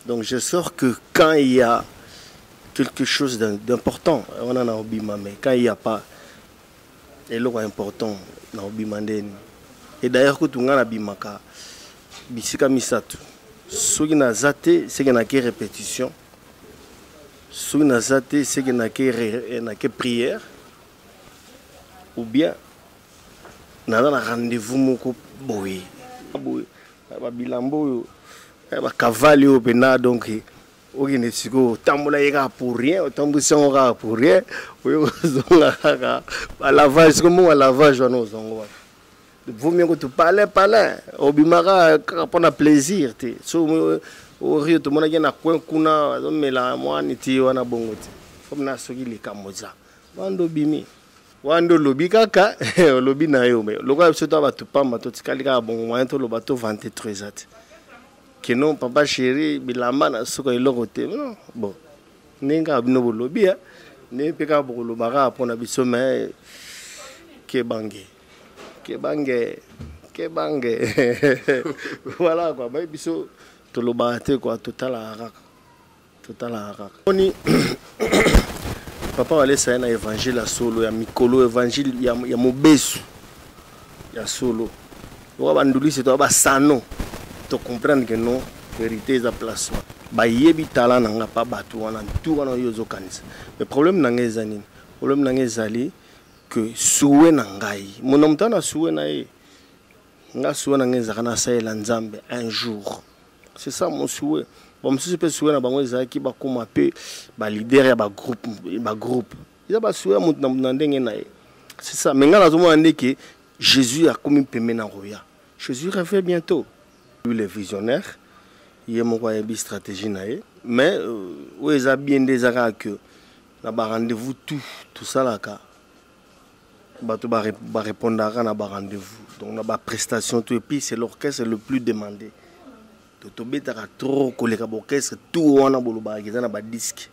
Donc je sors que quand il y a quelque chose d'important, on en a oublié, mais quand il n'y a pas, et l'eau important, on a oublié. Et d'ailleurs, quand on a bimaka, bisika misatu, ce qui n'a zate, c'est qu'il n'y a que répétition. Ce qui n'a zate, c'est qu'il n'y a que prière. Ou bien, on a un rendez-vous moko boy. Bilambo, cavalier au pena donc. Tambola ira pour rien, tambola pour rien. Lavage, comment lavage à nos angles. Vaut mieux que tu parles, au bimara, pour un plaisir. Au rio, tout le monde a un coin kuna, mais la moi, n'était pas bon. Comme n'a sogi les camoza. Wando bimi. Wando lobi kaka, lobi na yo. Mais le gars, c'est toi, tu pas, ma toti kalika, bon, moi, tout le bateau 23 ans. Que non, papa chéri, bilamba na suka ilokote. Non, bon. Nenga abino lobi, ne peka bolo bara pour na biso mais ke bangé. Voilà quoi, mais biso to lo baate quoi, total araka. Oni papa wale sa na évangile solo ya mikolo évangile ya mobesu ya solo. Wa banduli c'est toi ba sano. To comprendre que non, vérité est à placement. Ba yebi tala nanga pa batu wana tout wana yozo kanisa. Le problème nanga ezani. Problème nanga ezali que soué nangai. Mon homme tana soué nae. Nga soué nanga ezakana sa elanzambe un jour. C'est ça mon souhait. Bon monsieur peut soué na bango ezaki ba koma pe ba leader ya ba groupe. Ils ba soué mon ndenge nae. C'est ça. Mais nga nazo mona que Jésus a commis pemé na roya. Jésus revient bientôt. Les visionnaires, il y a une stratégie, mais où ils ont bien des arrêts que rendez-vous tout ça là, va répondre à un rendez-vous. Donc on a prestation tout et puis c'est l'orchestre le plus demandé. Donc tu as trop collé à l'orchestre tout on a un disque,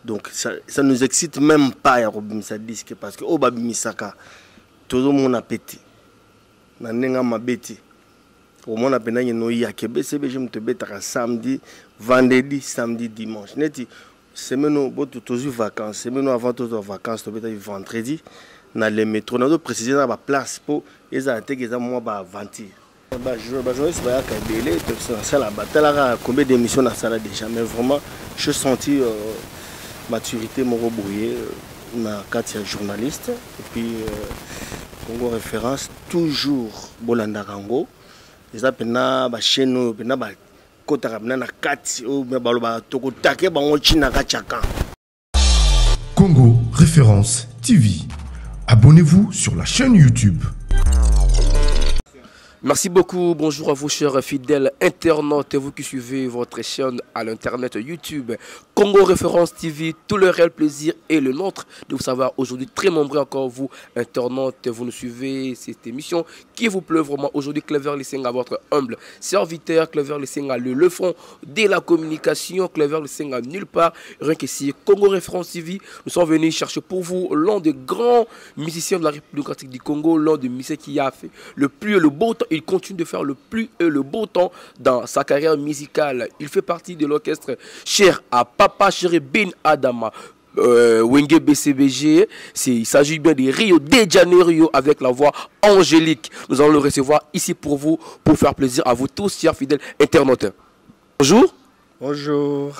donc ça nous excite même pas à ce disque parce que au babimisaka tout le monde a pété. Nanenga mabeti au monde appena no ya kebsb je me te betaka samedi vendredi samedi dimanche neti semaine boto tozu vacances semaine avant toutes vacances to beta vendredi na le métro na do préciser na ba place pour eza tekeza moi ba aventure ba journaliste ba ka belé to ça la batala combien d'émissions na sala déjà mais vraiment je senti maturité mon rebrouillé na quatre journaliste et puis Congo référence toujours Bolanda Rango. Les appena ba chaîne pena ba kota kabina na kati o ba baloba toko take bango china ka chaka. Congo référence TV. Abonnez-vous sur la chaîne YouTube. Merci beaucoup, bonjour à vous chers fidèles internautes, vous qui suivez votre chaîne à l'internet YouTube Congo Référence TV, tout le réel plaisir et le nôtre de vous savoir aujourd'hui très nombreux encore vous internautes, vous nous suivez cette émission qui vous plaît vraiment aujourd'hui. Clever Lissenga, votre humble serviteur, Clever Lissenga, le front de la communication, Clever Lissenga nulle part, rien qu'ici Congo Référence TV, nous sommes venus chercher pour vous l'un des grands musiciens de la République démocratique du Congo, l'un des musiciens qui a fait le plus et le beau temps. Il continue de faire le plus et le beau temps dans sa carrière musicale. Il fait partie de l'orchestre cher à Papa Chéri Ben Adama. Wenge BCBG, il s'agit bien de Rio de Janeiro avec la voix angélique. Nous allons le recevoir ici pour vous, pour faire plaisir à vous tous, chers fidèles internautes. Bonjour. Bonjour.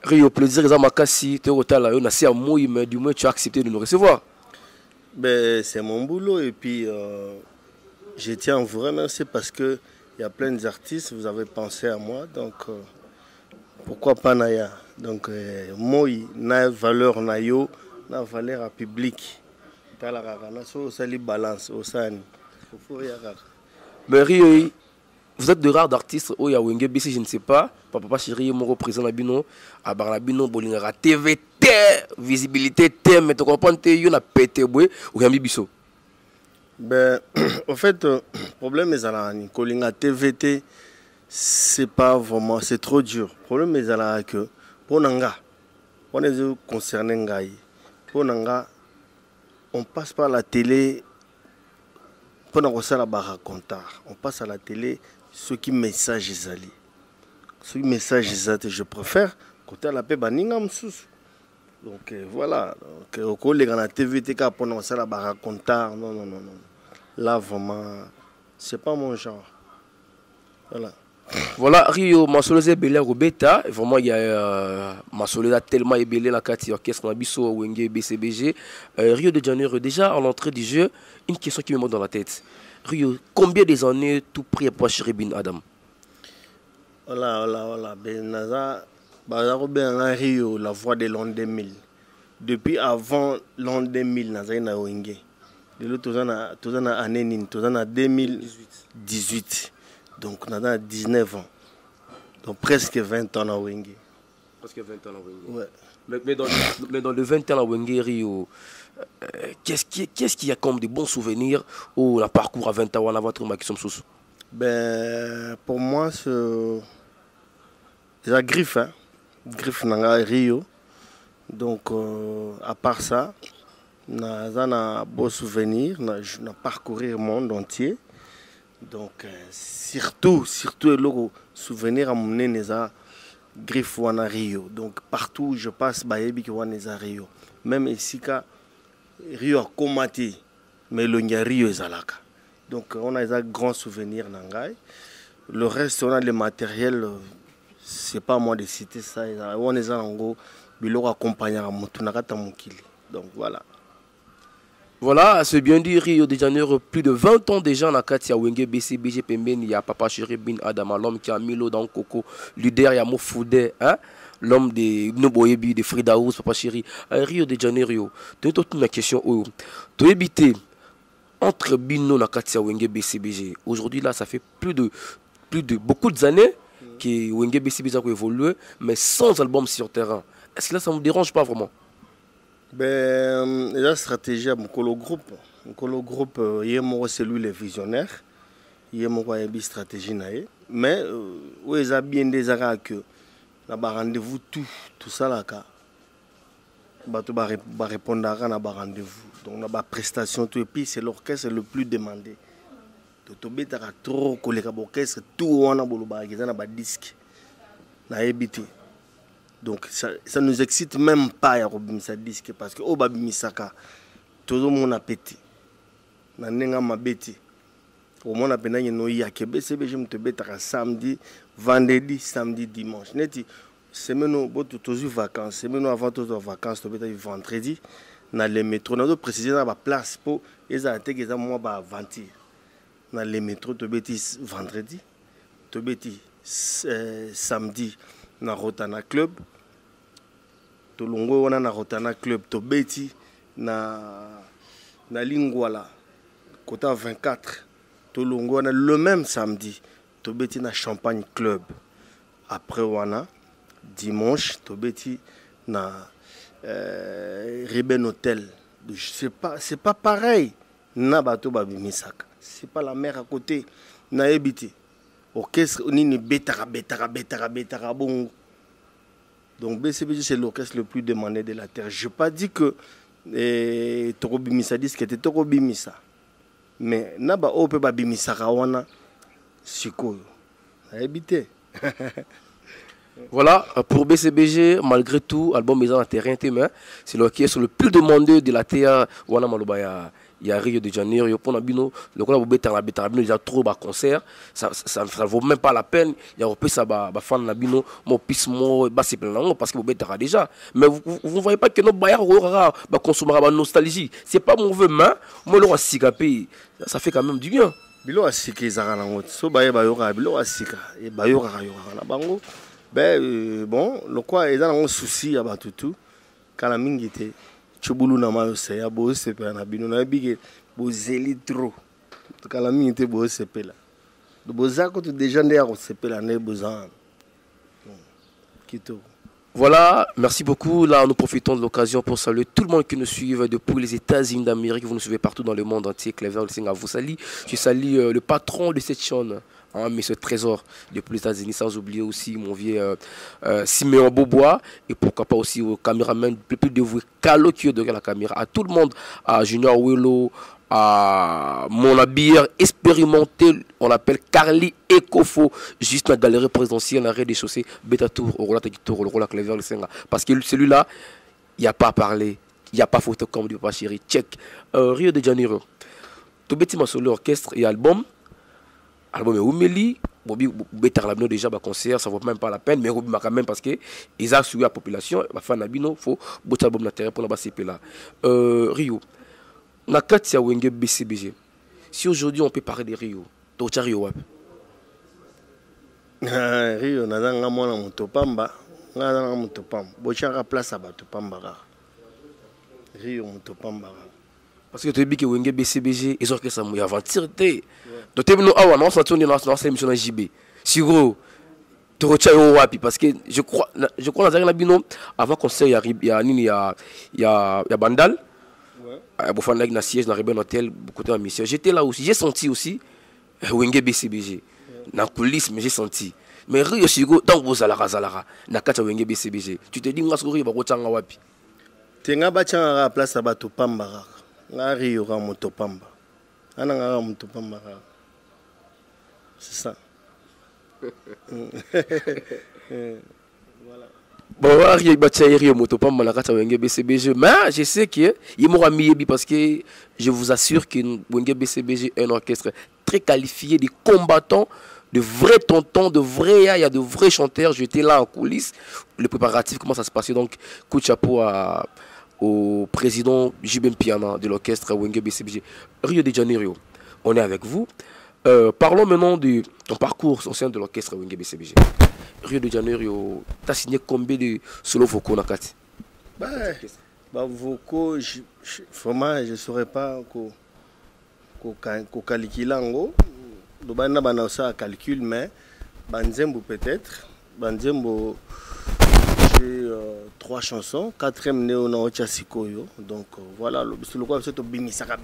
Rio, plaisir, Zamakasi, Terotala, on a si à mouille, mais du moins tu as accepté de nous recevoir. Ben, c'est mon boulot et puis je tiens à vous remercier parce qu'il y a plein d'artistes, vous avez pensé à moi, donc pourquoi pas Naya. Donc moi, na valeur nayo, na valeur à public. Balance au san. Mais Rio, vous êtes de rares d'artistes au Yawenge BC, je ne sais pas. Papa Chéri, mon représentant Labino, à Barabino, Bolingara, TVT, visibilité, thème, mais tu comprends, tu as pété, ou Yambi Bisso. Ben, en fait, le problème est que la TVT, c'est pas vraiment, c'est trop dur. Le problème est que pour Nanga, on est concerné Ngai. Pour Nanga, on passe par la télé pour nous la barre comptard. On passe à la télé ce qui message est allé. Ce message, je préfère côté la paix baninga msusu. Donc voilà, au collègue à la TVTK pendant ça la racontar, non. Là vraiment, c'est pas mon genre. Voilà. Voilà, Rio, Masolé Belé Robeta, vraiment il y a Masolé tellement ébélé la carte orchestre Nabiso Wenge BCBG. Rio de Janeiro, déjà à l'entrée du jeu, une question qui me monte dans la tête. Rio, combien des années tout prix pour Chéri Bin Adam? Voilà, Ben Naza, Rio, la voix de l'an 2000. Depuis avant l'an 2000, Naza na Wenge. De l'autre, tout en année, tout en 2018. Donc, on a 19 ans. Donc, presque 20 ans à Wenge. Presque 20 ans à Wenge. Ouais. Mais dans les 20 ans à Wenge, Rio, qu'est-ce qu'il y a comme des bons souvenirs ou la parcours à 20 ans on a votre qui sont sous? Ben, pour moi, c'est la griffe. Hein? Griffe Nanga Rio. Donc, à part ça, on a un beau souvenir. On a parcouru le monde entier. Donc, surtout le souvenir à mon nez, griffe wana Rio. Donc, partout où je passe, bayebi ki wana Rio. Même ici, Rio a combattu, mais le Rio est alaka. Donc, on a des grands souvenirs nangai. Le reste, on a le matériel, c'est pas à moi de citer ça. On est en gros, bilo accompagné à Motunakata Mukili. Donc, voilà. Voilà, c'est bien dit, Rio de Janeiro, plus de 20 ans déjà dans Katia Wenge BCBG Pemben, il y a Papa Chéri Bin Adama, l'homme qui a Milo dans Coco, leader, il y a Mofoudé, hein? L'homme de Noboyebi, de Frida House, Papa Chéri. Rio de Janeiro, tu as une question, tu as habité entre Bino et Katia Wenge BCBG. Aujourd'hui, là, ça fait plus de beaucoup d'années que Wenge BCBG a évolué, mais sans album sur terrain. Est-ce que là, ça ne me dérange pas vraiment? Ben, la stratégie à mon groupe, c'est lui le visionnaire. Il y a une stratégie. Mais, où il y a bien des arrêts que rendez-vous tout ça là. Il va répondre à un rendez-vous. Donc, la prestation, tout, et puis c'est l'orchestre le plus demandé. Donc, il y a trop de l'orchestre, tout on a disque. Donc ça ne nous excite même pas à Robimisa disque parce que au Babimisaka, tout le monde a pété. Nanenga m'a pété. Au monde a pété, il y a que BCBG me te bétara samedi, vendredi, samedi, dimanche. Neti, semaine tous les vacances, semaine avant toutes les vacances, tu bétara vendredi, dans les métros. Nous préciser dans la place pour les attaques qu'ils ont moi bah aventure. Dans les métros, tu bétara vendredi, tu bétara samedi, dans Rotana Club. Tolongo wana na Rotana Club tobeti na Lingwala kota 24 Tolongo wana le même samedi tobeti na Champagne Club. Après wana dimanche tobeti na Riben Hotel. C'est pas pareil na bato babimisaka. C'est pas la mer à côté na ebiti. Orchestre ni betara bon. Donc BCBG c'est l'orchestre le plus demandé de la terre. Je n'ai pas dit que Toro Bimisa disque était Toro Bimisa. Mais naba ope ba Bimisa kawana siko. Habité. Voilà, pour BCBG, malgré tout, album Maison à terrain témoin, c'est l'orchestre le plus demandé de la terre. Wana Malobaya. Il y a Rio de Janeiro, il y a Ponabino, le coup il y a trop de concerts, ça ne vaut même pas la peine. Il y a un ça fan Nabino, mon pismo, c'est plein parce que vous bêtez déjà. Mais vous ne voyez pas que nos bailleurs consommeront la nostalgie. C'est pas mon vœu, mais moi le sikapé, ça fait quand même du bien. Bilo asika izara ngot, so baye bayora, bilo asika, et bayora na bango. Ben bon, le quoi ils ont un souci à batutu, quand la mingité. Chubulu na mayo seya bo sepe na bino na bige bo zeli trop kala mi te bo sepe la do bozako to déjà ndé ko sepe la ne bozan kito. Voilà, merci beaucoup. Là, nous profitons de l'occasion pour saluer tout le monde qui nous suit depuis les États-Unis d'Amérique. Vous nous suivez partout dans le monde entier. Clever Singh vous salue. Je salue le patron de cette chaîne, hein, M. Trésor, depuis les États-Unis, sans oublier aussi mon vieux Siméon Bobois. Et pourquoi pas aussi au caméraman le plus dévoué, Calo qui est derrière la caméra. À tout le monde, à Junior Willow, à mon habilleur expérimenté, on l'appelle Carly Ekofo, juste la galerie présidentielle, l'arrêt des chaussées, Beta Tour, au Rola Tour, au Rola Clever, le Senga. Parce que celui-là, il n'y a pas à parler, il n'y a pas photo comme du papa chéri. Check. Rio de Janeiro. Tout petit ma solo orchestre et album. Album est Oumeli. Bobi Betar Labino déjà, concert, ça ne vaut même pas la peine, mais Robi quand même parce que ils ont suivi la population, ma fan Nabino, il faut botter album d'intérêt pour la CP là. Rio. Na kati ya wenge BCBG. Si aujourd'hui on peut parler de Rio, to Rio wap. Rio nazanga mwana mutopamba, nazanga mutopamba. Bochanga place à batopamba. Rio mutopamba. Parce que tu dis que wenge BCBG ils ont que ça mouille aventure té. Donc tu nous awa non ça tourne dans l'émission de JB. Si gros to Rio wap parce que je crois nazanga bino avant concert il y a Bandal. Avec na siège dans Rebel Hotel, beaucoup de mission. J'étais là aussi, j'ai senti aussi Wenge BCBG. Dans coulisses, mais j'ai senti. Mais Rio Sigo, tant que vous zalara, na kata Wenge BCBG. Tu te dis, nga suri ba kochanga wapi. Tenga bachanga place ba topamba. Nga Rio ra motopamba. Ana nga motopamba. C'est ça. Voilà. Bon, mais je sais qu'il m'aura mis parce que je vous assure que Wenge BCBG est un orchestre très qualifié, des combattants, de vrais tontons, de vrais, il y a de vrais chanteurs. J'étais là en coulisses. Le préparatif, comment ça se passait. Donc, coup de chapeau au président Jibem Piana de l'orchestre Wenge BCBG. Rio de Janeiro, on est avec vous. Parlons maintenant de ton parcours au sein de l'orchestre Wenge BCBG. Rio de Janeiro, tu as signé combien de solos vocaux dans Kati? Vocaux, vraiment, je ne saurais pas calculer. Je ne sais pas calcul, mais Banzembo peut-être. Banzembo, j'ai 3 chansons. 4e Néo na Ocha Sikoyo. Donc voilà, c'est le quoi c'est Bimisaka,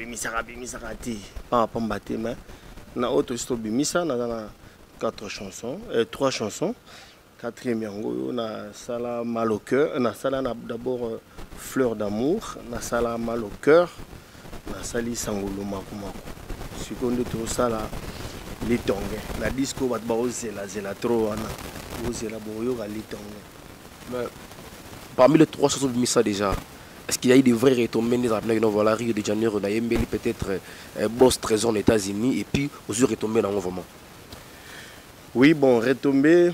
pas Pambate, mais na autre c'est Bimisa, na 4 chansons, 3 chansons. 4e yango na sala mal au cœur, na sala d'abord Fleur d'amour, na sala mal au cœur, na sali sangolo makumako. Seconde tout ça là litonge. La disco bat ba zela trop wana. Zela boyo ga litonge. Mais parmi les 3 chansons de Missa déjà, est-ce qu'il y a eu des vrais retombées des armes voilà Rio de Janeiro, na Yembeli peut-être Boss Trésor aux États-Unis et puis aux yeux retombées dans vraiment. Oui, bon, retombées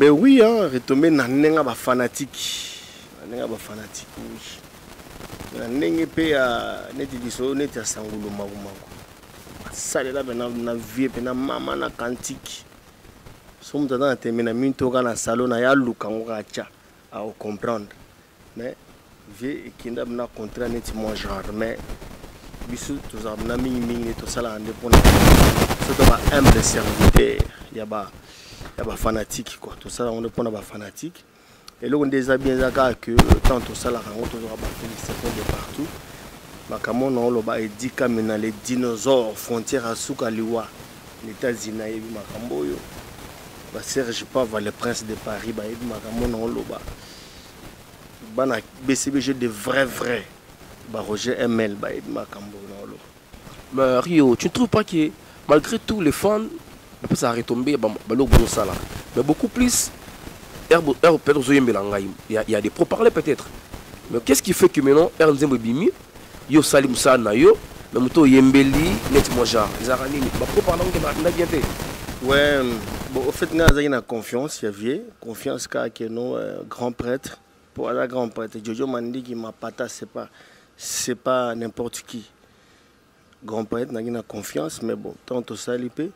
oui, hein, retombées nanenga ba fanatique. Nanenga ba fanatique, oui. Nanenga pe ya neti diso neti sangulu makumako. Ça là na vie pe na mama na cantique. Somme dans na terminer minto kana salon na ya lukango acha à comprendre. Mais vie kinda na contrat neti mon genre mais bisu tous abna mingi to sala ande pona. C'est un humble serviteur, il y a fanatique quoi. Tout ça on est pour les fanatiques. Et là on déjà bien que tant tout ça là on toujours ba félicitations de partout. Bakamo non lo ba dit comme les dinosaures frontières à Soukaliwa, les États-Unis et makambo yo. Ba Serge Pava le prince de Paris ba et makamo non lo ba. Bana BCBG de vrai. Ba Roger ML ba et makambo non lo. Mais Rio, tu ne trouves pas que malgré tout, les fans, ça a retombé, mais beaucoup plus, il y a des pro-parlers peut-être. Mais qu'est-ce qui fait que maintenant, Ernzembo Bimi, Yo Salim Sana, Yo, mais Mouto Yembeli, Net Moja, Zarani, pro-parler, on a bien fait. Ouais, bon, au fait, nous avons confiance, il y a confiance car que nos grands prêtres, pour la grand prêtre, Jojo Mandi qui m'a pata, c'est pas n'importe qui. Grand prêtre n'a confiance mais bon tant to salipé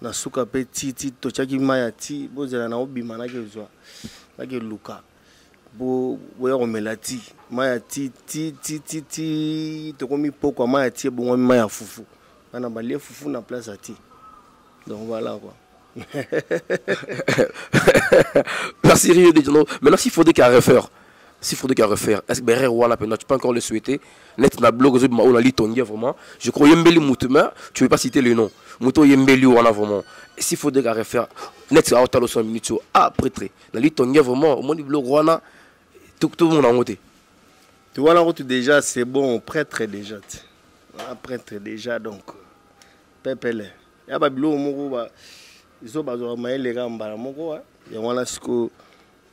na suka petit to chaki mayati bozela na obima na kezwa na ke luka bo boya omelati mayati ti to komi poko mayati bon maya fufu bana balie fufu na place ati donc voilà quoi. Merci Rio de Janeiro. Maintenant s'il faudrait qu'à refaire est-ce que Berre Wala tu peux encore le souhaiter net na blog on a litongia vraiment je crois Yembeli Moutema tu veux pas citer le nom Mouto Yembeli Wala vraiment s'il faudrait qu'à refaire net à hauteur de 100 minutes prêtre na litongia vraiment au moins blog Wana tout le monde en côté tu vois la route déjà c'est bon prêtre déjà un prêtre déjà, donc pepele. Il y a babilo moko ils ont besoin de les gars moko. Il y a voilà ce que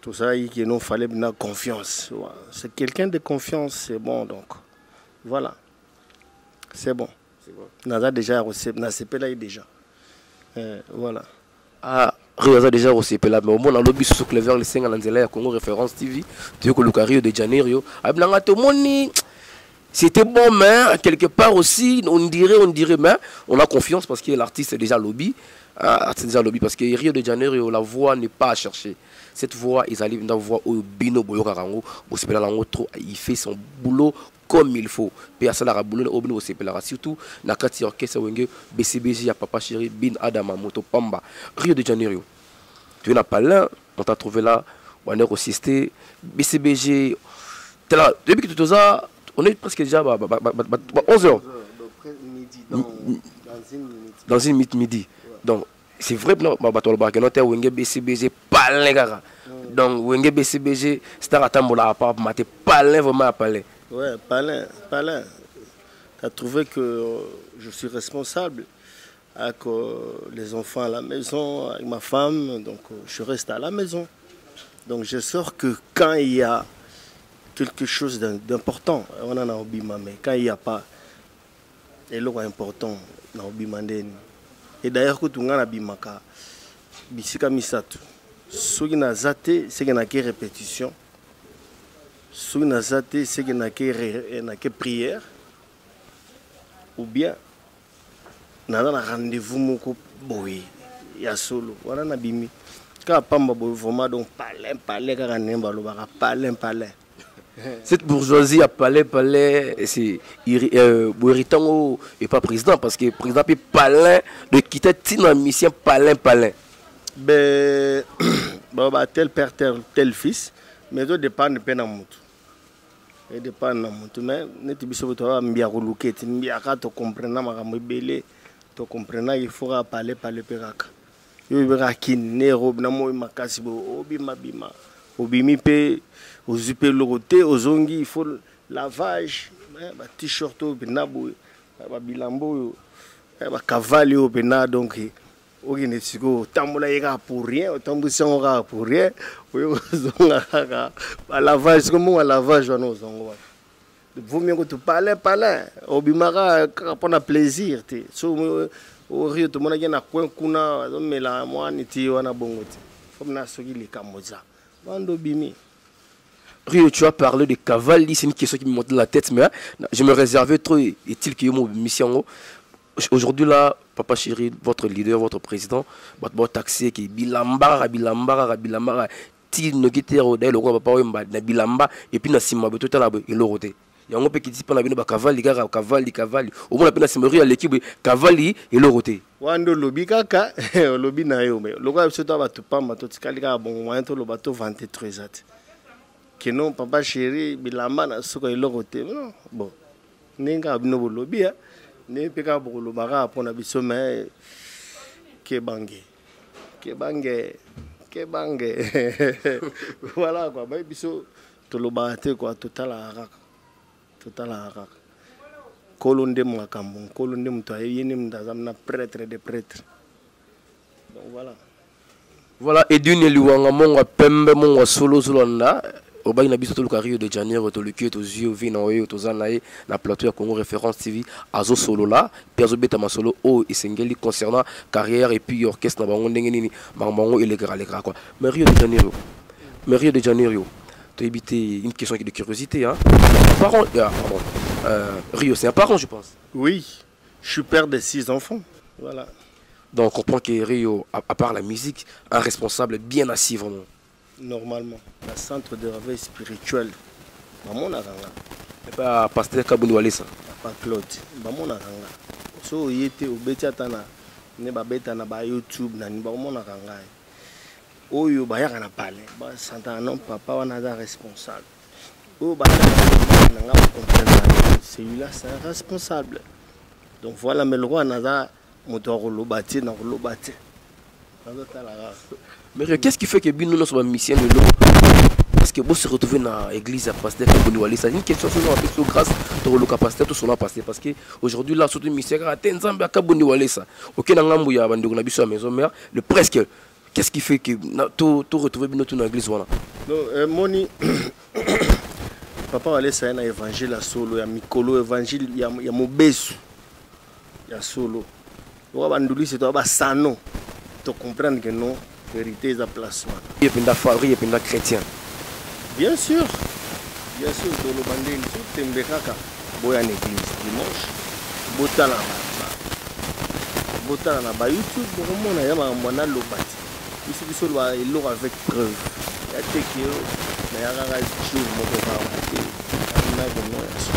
tout ça il nous fallait une confiance. C'est quelqu'un de confiance, c'est bon donc. Voilà. C'est bon. Naza déjà reçu, na CP là déjà. Voilà. Ah, Rio a déjà reçu là, mais au moins dans le lobby sous Clever les 5 ans à Congo Référence TV, tu veux que le Rio de Janeiro, abnanga to moni. C'était bon, mais quelque part aussi, on dirait, mais on a confiance parce que l'artiste est déjà lobby. L'artiste est déjà lobby parce que Rio de Janeiro, la voix n'est pas à chercher. Cette voix, ils arrivent dans la voix au Bino Boyokarango, il fait son boulot comme il faut. Puis à ça, la boulot au Bino Boyokarango, surtout, dans le orchestre Wenge, BCBG, à Papa Chéri, Bin Adama, Moto Pamba. Rio de Janeiro. Tu n'as pas là, on t'a trouvé là, on est assisté, BCBG. Là, depuis que tu es là, on est presque déjà à 11h. Dans une minute midi. Donc, c'est vrai que nous avons BCBG, pas les gars. Donc, Wenge BCBG, c'est un tambola à part, mais pas vraiment à parler. Ouais, palin. Tu as trouvé que je suis responsable avec les enfants à la maison, avec ma femme. Donc, je reste à la maison. Donc, je sors que quand il y a quelque chose d'important, on en a oublié, mais quand il n'y a pas, c'est important, on a oublié. Et d'ailleurs, quand on a bimaka, bisika misatu, ce qui n'a zaté, c'est qu'il n'y a que répétition. Ce qui n'a zaté, c'est qu'il n'y a que prière. Ou bien, on a un rendez-vous moko boy, il y a solo, on a bimi. Quand on a vraiment donc parler, parler. Cette bourgeoisie à palais, c'est irritant et pas président parce que le président peut parler de quitter une mission palais. Ben, tel père, tel fils, mais tout dépend de peine à moto. Et dépend de moto. Mais ne te biso toi mbia ruluke, mbia ka to comprendre ma belé, to comprendre il faut parler peraka. Yo bera kin ne robe na mo makasi bo obima bima. Obimi pe ozupe loroté ozongi il faut lavage, ba t-shirt au benabo, ba bilambo, ba cavale au bena donc ok ne siko tambola yeka pour rien, tambusion ra pour rien, oyo zonga ka ba lavage comme un lavage wana ozongo. Vaut mieux que tu parles obimara pour plaisir te. So au rio to mona na coin kuna mais la moi niti wana bongoti. Comme na soki le kamoza. Bando bimi. Rio, tu as parlé de Cavalli, c'est une question qui me monte dans la tête, mais je me réservais trop. Est-il que mon mission aujourd'hui là, Papa Chéri, votre leader, votre président, votre taxi qui bilambara, ti no gitero de le roi papa wemba na bilamba et puis na sima be total il loroté. Il y a un peu qui dit pas na bino ba Cavalli au moins la pena simerie à l'équipe Cavalli et loroté. Wando lobi kaka lobi na yo mais le roi surtout ba tupamba to tikali ka bon moyen to lo bato 23 at. Que non Papa Chéri bilamba na soko il loroté non bon. Ninga bino lobi ne peka bolo bara pour na biso mais ke bange voilà quoi mais biso to lo baté quoi total araka kolonde makambo kolonde mto yene mndazam na prêtre de prêtre donc voilà edune liwanga monga pembe monga solo nda Oba na biso to Rio de Janeiro to luki to zio vi na oyo to zanae na plateau ya Congo Référence TV azo solo là perzo beta masolo o isengeli concernant carrière et puis orchestre na bango ndenge nini bango et les gras quoi. Mais Rio de Janeiro to éviter une question de curiosité hein. Rio c'est un parent je pense. Oui, je suis père de 6 enfants. Voilà. Donc on comprend que Rio à part la musique un responsable bien assis vraiment. Normalement, le centre de réveil spirituel, maman naranga. Et pas pasteur Kabouni Walesa. Pas Claude, maman naranga. So il était au Betiatana, ne ba beta na ba YouTube na ni ba maman naranga. Oyo ba yaka na parler, ba santa non papa wana da responsable. O ba nanga comprendre celui-là c'est un responsable. Donc voilà mais le roi nada moto lobati na lobati. Mais qu'est-ce qui fait que Bino soit mission de l'eau? Parce presque vous se retrouvez dans l'église à pasteur Kaboni Walesa. Une question sur la question grâce au local pasteur tout cela pasteur parce que aujourd'hui là surtout ministère a Tenzambe à Kaboni Walesa. OK na ngambu ya bandeko na biso à maison mère le presque qu'est-ce qui fait que tout retrouver bien dans l'église voilà. Non moni papa Walesa na évangile à solo ya mikolo évangile ya mobesu ya solo. Wa banduli c'est toi ba sano. Tu comprendre que non vérité est à placement. Et puis d'affaires et puis de chrétien. Bien sûr, dans le bandé, tout est mbekaka. Boya l'église dimanche, botala na ba YouTube, bon na yama mwana lobati. Ici biso lwa elo avec preuve. Ya tekio na ya rara jour moko ba wate. Na gono ya so.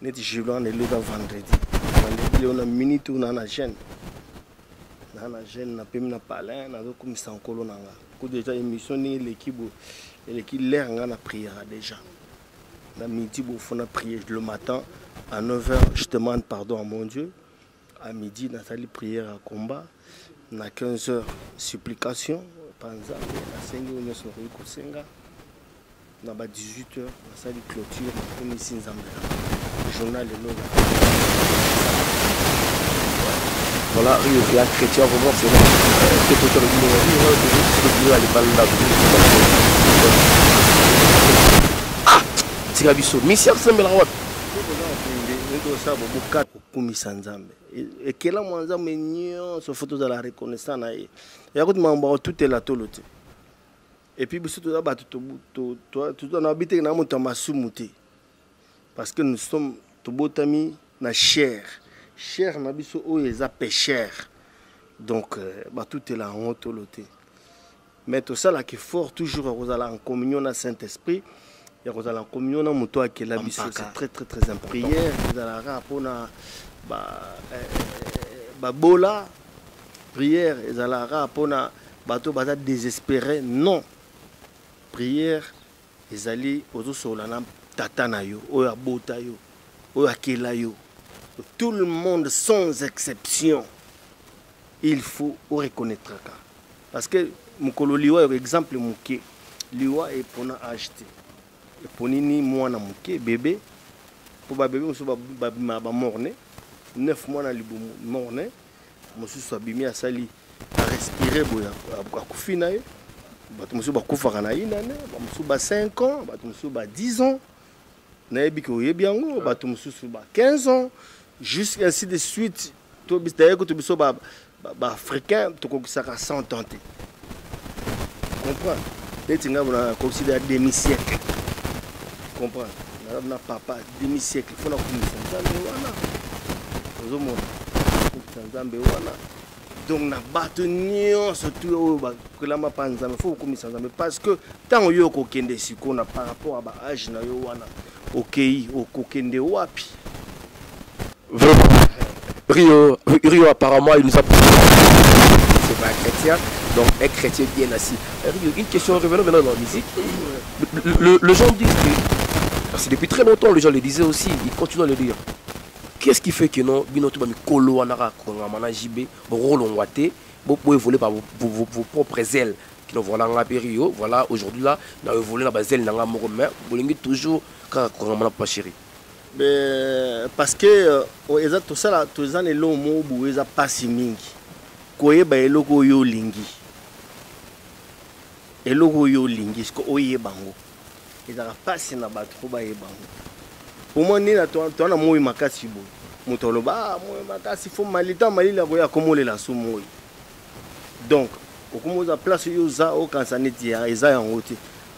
Net julan elo da vendredi. Vendredi on a minute na na chaîne. Na jeune na pem na palin na zo komisa nkolo nanga ko déjà émission ni l'équipe l'air na prière déjà na midi bo fona prière le matin à 9h je demande pardon à mon Dieu à midi na sali prière à combat na 15h supplication panza na 5h on se retrouve ko senga na ba 18h na sali clôture na komisi nzambe journal le voilà, il y a un chrétien vraiment c'est ah c'est la biso mission semble la wapi ndo sa bobo kat kumisa nzambe et kela mwanza menyo so photo za la reconnaissance na ye ya ko mamba tout est la tolote et puis biso to ba to na habiter na moto masumuté parce que nous sommes to botami na chair na biso o eza pécheur donc tout est là en tolote mais tout ça là qui fort toujours en communion na Saint-Esprit ya kozala en communion na moto akela biso c'est très très très important prière ezala rapona ba bola prière ezala rapona bato baza désespéré non prière ezali ozo sola na tata na yo o ya bota yo o akela yo tout le monde sans exception il faut reconnaître ça parce que mukolo liwa exemple muke liwa et pona acheter et ponini mwana muke bébé pour ba bébé muso ba morne 9 mois na libu morne muso so bimi asali a respirer boya akufina ye bato muso ba kufa na inane muso ba 5 ans bato muso ba 10 ans na ebiki oyebiango bato muso ba 15 ans jusqu'à ainsi de suite to bistaye ko to biso ba africain to ko saka 100 ans comprendre etinga bona considérer demi-siècle comprendre na papa demi-siècle faut na komisa nzambe wana ozomona nzambe wana donc na bato nyonso tu oyo bakolama pa nzambe faut komisa nzambe parce que tant yo kokende sikona par rapport à ba âge na yo wana okei okokende wapi. Rio apparemment il nous a c'est pas un chrétien donc un chrétien bien assis. Rio, une question revenant maintenant dans la musique. Le gens disent que c'est depuis très longtemps les gens le disaient aussi, ils continuent à le dire. Qu'est-ce qui fait que non binoto ba mikolo anara ko ngama JB bo rôle on waté bo évoluer par vos propres ailes qui nous voilà en Rio voilà aujourd'hui là na évoluer na bazel na ngamo mais bolingi toujours ka ko ngama pas chéri. Mais parce que eza tout ça là tout ça ne lo mo bu eza pasi mingi koyeba eloko yo lingi sko oyebango eza pasi na bato ba yebango pour moi ni na to na moi makasi bo mutolo ba moi makasi fo malita malila boya komolela sumo donc okomoza place yo za o kansaneti ya eza ya ngote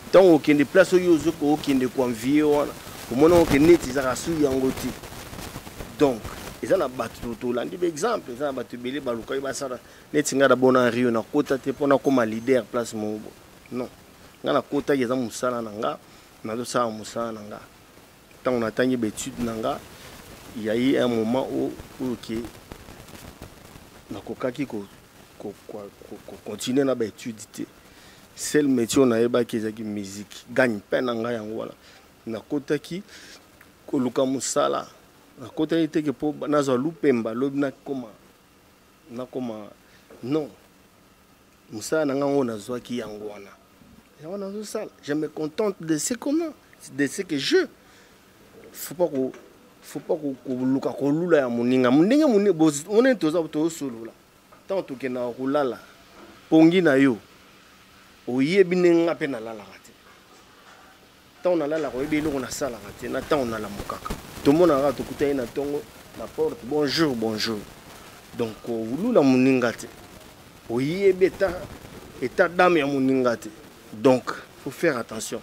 tant okende place yo zo ko okende convier wana omona que net ezaka su yango ti donc eza na bato tolandi exemple eza na bato ebele baluka basala neti nga na bona Rio na kota te mpona koma leader place mobo non nga na kota eza musala na nga nazosala musala na nga ntango natangi baétude na nga ya eu un moment oyo ke nakokaki continuer na baétude te seul métier nayebaki ezaki musique gagne mpe na nga yango wana nakotaki koluka musala nakotaki teke po nazwa lupemba lobi nakoma non musala na nga ngo nazwaki yango wana Je me contente de ce comment, de ce que je. Faut pas que luka ko lula ya muninga muninga muninga on est toza to solo là tant que na kulala pongi na yo oyebi nenga pe na lala kate tant na lala ko ebi lo na sala kate na tant na la mokaka to mona ra to kutai na tongo la porte bonjour donc lula muninga te oyebi eta dame ya muninga te donc faut faire attention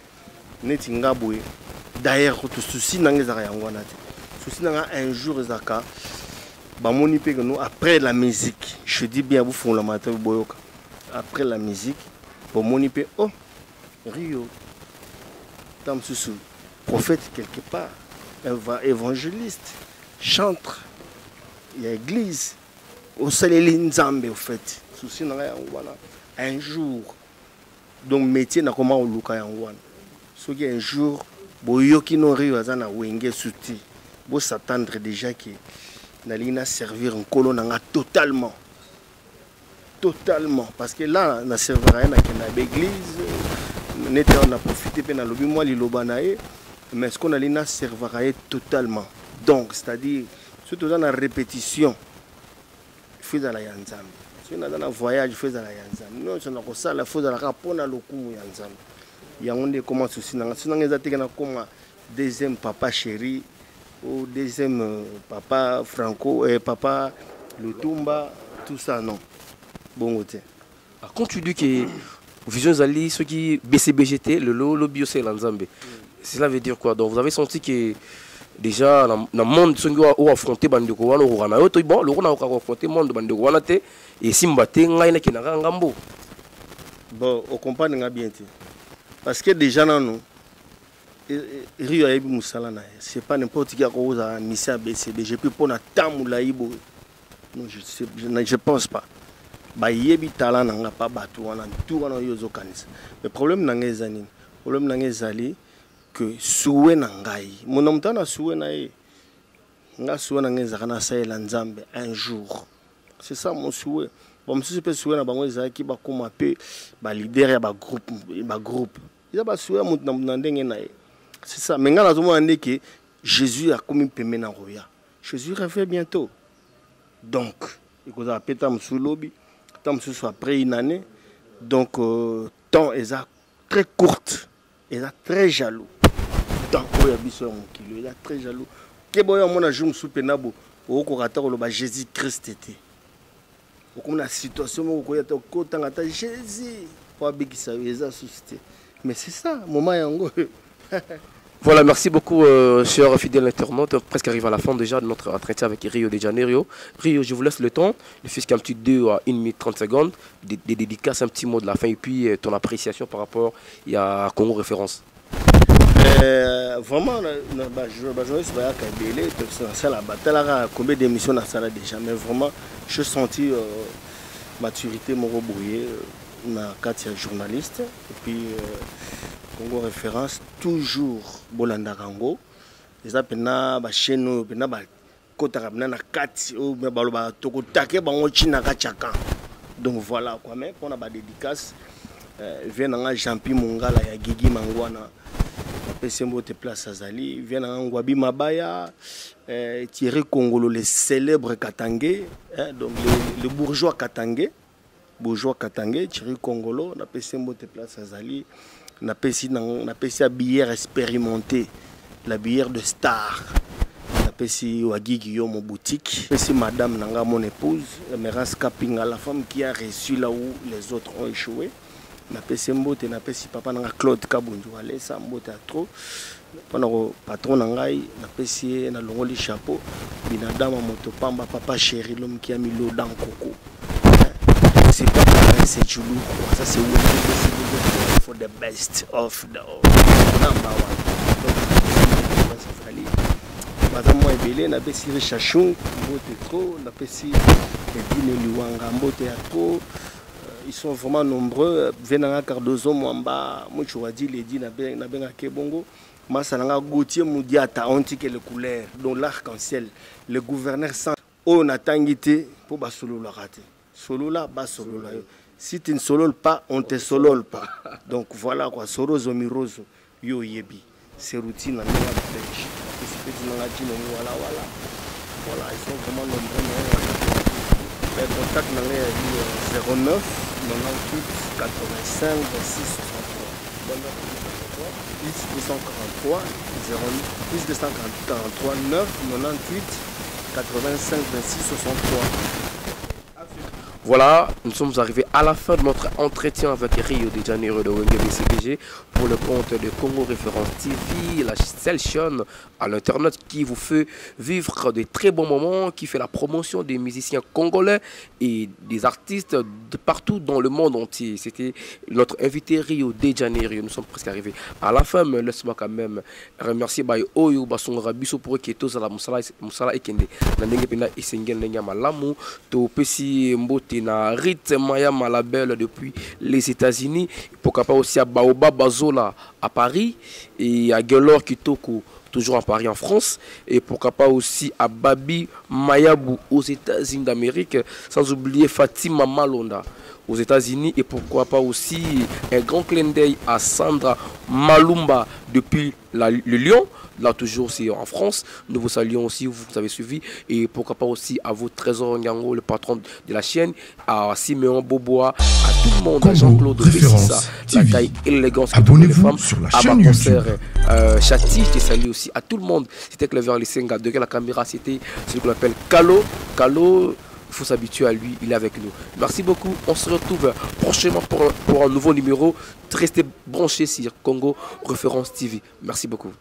neti ngabwe d'ailleurs tout souci nangeza ya ngwana te souci nanga un jour ezaka bamoni pe que nous après la musique je dis bien vous font la matin boyoka après la musique bomoni pe oh Rio tam susu prophète quelque part évangéliste chantre il y a église au saleli nzambe au fait souci nanga ya ngwana un jour donc métier na comment oluka ya ngwana ce qui un jour boyoki no Rio azana wenge suti bo s'attendre déjà que nalina servir un colo nanga totalement parce que là na servir rien na l'église nete on a profité pe na lobi moi liloba nae mais ce qu'on alina servir totalement donc c'est-à-dire surtout dans la répétition fait dans la yanzam si on a dans un voyage fait dans la yanzam non on a ko sala faut dans la rapona lokumu yanzam ya onde comment souci nanga sinanga ezateka na koma deuxième papa chéri ou deuxième papa Franco et papa Lutumba tout ça non bon côté quand tu dis que Vision Zali ceux qui BCBGT le lobby c'est l'Anzambe cela veut dire quoi donc vous avez senti que déjà dans le monde ceux qui ont affronté bandeko wana rana yo to bon le rona ko affronter monde bandeko wana te et simbate ngai na kinanga ngambo bon on comprend nga bien te parce que déjà non Rio a musala na c'est pas n'importe qui a cause à mission BCB je peux pas tamula ibo non je pense pas ba yebi tala nanga pas batu wana tout wana yozo kanisa le problème nanga ezani problème nanga ezali que souwe nangai mon omtana souwe na ye nga souwe nanga ezakana sa ela nzambe un jour c'est ça mon souwe bon si je peux souwe na bango ezaki ba koma pe ba leader ya ba groupe ils ba souwe mut na ndenge na ye. C'est ça. Mais quand on a dit que Jésus a commis paiement na roya. Jésus revient bientôt. Donc, il a pété sous lobby, tant après une année. Donc, temps est très courte. Il est très jaloux. Tant qu'il y a besoin mon kilo, il est très jaloux. Que boya mona jour sous penabo, au corata le ba Jésus Christ était. Comme la situation où il y a tout temps Jésus pour abikisa eza suscité. Mais c'est ça, moment yango. Voilà, merci beaucoup, chers fidèles internautes. On presque arrive à la fin déjà de notre entretien avec Rio de Janeiro. Rio, je vous laisse le temps. Le fisc un petit 2 à 1 minute 30 secondes. Des dédicaces, un petit mot de la fin et puis ton appréciation par rapport à Congo Référence. Vraiment, combien d'émissions on a déjà, mais vraiment, je senti maturité, mon rebrouillé, na quatre journaliste et puis Congo Référence toujours bolanda Congo les apena ba chaîne pena ba kota na kati o baloba toko take bango china ka chaka donc voilà quoi mais on a ba dédicace vient na Jean-Pi Mongala ya Gigi Mangwana pesembo te place azali vient na Ngwabi Mabaya Thierry Kongolo le célèbre Katangé donc le bourgeois Katangé Thierry Kongolo na pesembo te place azali na pesi la bière expérimentée la bière de star na pesi wagigi yo mon boutique pesi madame nanga mon épouse Emerance Kapinga la femme qui a reçu là où les autres ont échoué na pesi mbote na pesi papa nanga Claude Kabundu allez ça mbote trop pendant patron nangai na pesi na longoli chapeau binadama moto pamba papa chéri l'homme qui a mis l'eau dans coco c'est pas pareil c'est Djoulou ça c'est for the best of the number one madame moi belé na pesi Richachou mbote trop na pesi Edine Luanga mbote trop ils sont vraiment nombreux venanga Cardozo Mwamba Muchouadi Ledi na benga Kebongo Masalanga Gauthier Moudiata ontique les couleurs dont l'arc-en-ciel le gouverneur sans on a tangité pour basolo la raté solo là bas solo là Si tu ne solol pas, on te solole pas. Donc voilà quoi, Sorozo Mirozo, Yo Yebi, c'est routine à nous à pêche. Voilà, voilà. Voilà, ils sont vraiment nombreux. Les contacts dans les 09 98 85 26 63. Plus 243 9 98 85 26 63. Voilà, nous sommes arrivés à la fin de notre entretien avec Rio de Janeiro de Wenge BCBG pour le compte de Congo Référence TV, la seule chaîne à l'internet qui vous fait vivre de très bons moments, qui fait la promotion des musiciens congolais et des artistes de partout dans le monde entier. C'était notre invité Rio de Janeiro. Nous sommes presque arrivés à la fin, mais laisse-moi quand même remercier Oyo Basonga Biso pour qui est tous à la Moussala et Kende. Nandenge Pena Isengel Nenga Malamu, to Pesi Mbote na Rit Maya Malabel depuis les États-Unis, pourquoi pas aussi à Baoba Bazola à Paris et à Gelor Kitoko toujours à Paris en France, et pourquoi pas aussi à Babi Mayabou aux États-Unis d'Amérique, sans oublier Fatima Malonda aux États-Unis, et pourquoi pas aussi un grand clin d'œil à Sandra Malumba depuis le Lyon, là toujours c'est en France. Nous vous saluons aussi, vous avez suivi, et pourquoi pas aussi à vous Trésor Ngango, le patron de la chaîne, à Siméon Boboa, à tout le monde, à Jean-Claude Bessissa, la taille élégance, abonnez-vous sur la chaîne YouTube. Chati, je te salue aussi à tout le monde. C'était Clever Lissenga, de la caméra c'était celui qu'on appelle Kalo. Kalo, il faut s'habituer à lui, il est avec nous. Merci beaucoup, on se retrouve prochainement pour un nouveau numéro. Restez branchés sur Congo Référence TV. Merci beaucoup.